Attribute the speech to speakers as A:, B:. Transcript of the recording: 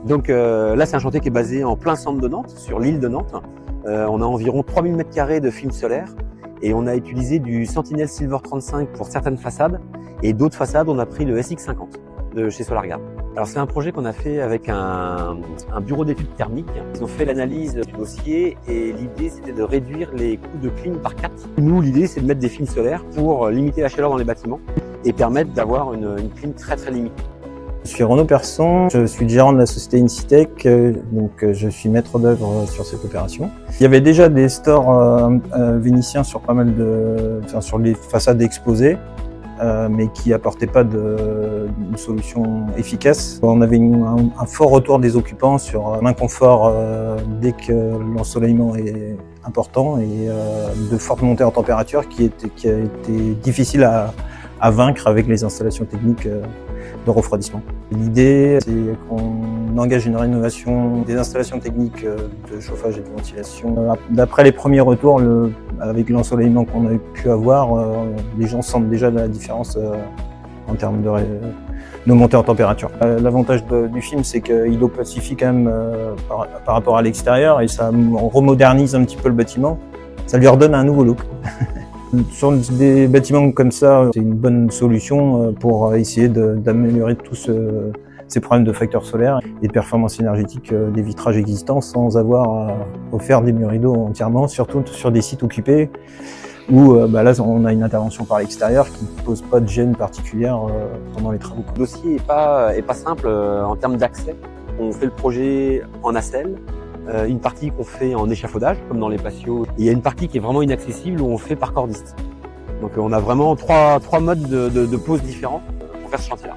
A: Donc là, c'est un chantier qui est basé en plein centre de Nantes, sur l'île de Nantes. On a environ 3000 m² de films solaires et on a utilisé du Sentinel Silver 35 pour certaines façades et d'autres façades, on a pris le SX50 de chez SolarGuard. Alors c'est un projet qu'on a fait avec un bureau d'études thermiques. Ils ont fait l'analyse du dossier et l'idée c'était de réduire les coûts de clim par 4. Nous, l'idée c'est de mettre des films solaires pour limiter la chaleur dans les bâtiments et permettre d'avoir une clim très limitée.
B: Je suis Renaud Persson, je suis gérant de la société Incitech, donc je suis maître d'œuvre sur cette opération. Il y avait déjà des stores vénitiens sur pas mal sur les façades exposées, mais qui apportaient pas de solution efficace. On avait un fort retour des occupants sur l'inconfort dès que l'ensoleillement est important et de fortes montées en température qui a été difficile à vaincre avec les installations techniques de refroidissement. L'idée, c'est qu'on engage une rénovation des installations techniques de chauffage et de ventilation. D'après les premiers retours, avec l'ensoleillement qu'on a pu avoir, les gens sentent déjà la différence en termes de montée en température. L'avantage du film, c'est qu'il opacifie quand même par rapport à l'extérieur et ça remodernise un petit peu le bâtiment. Ça lui redonne un nouveau look. Sur des bâtiments comme ça, c'est une bonne solution pour essayer d'améliorer tous ces problèmes de facteurs solaires et de performance énergétique des vitrages existants sans avoir à faire des murs rideaux entièrement, surtout sur des sites occupés où là on a une intervention par l'extérieur qui ne pose pas de gêne particulière pendant les travaux.
A: Le dossier est pas simple en termes d'accès. On fait le projet en nacelle. Une partie qu'on fait en échafaudage, comme dans les patios. Et il y a une partie qui est vraiment inaccessible où on fait par cordiste. Donc on a vraiment trois modes de pose différents pour faire ce chantier-là.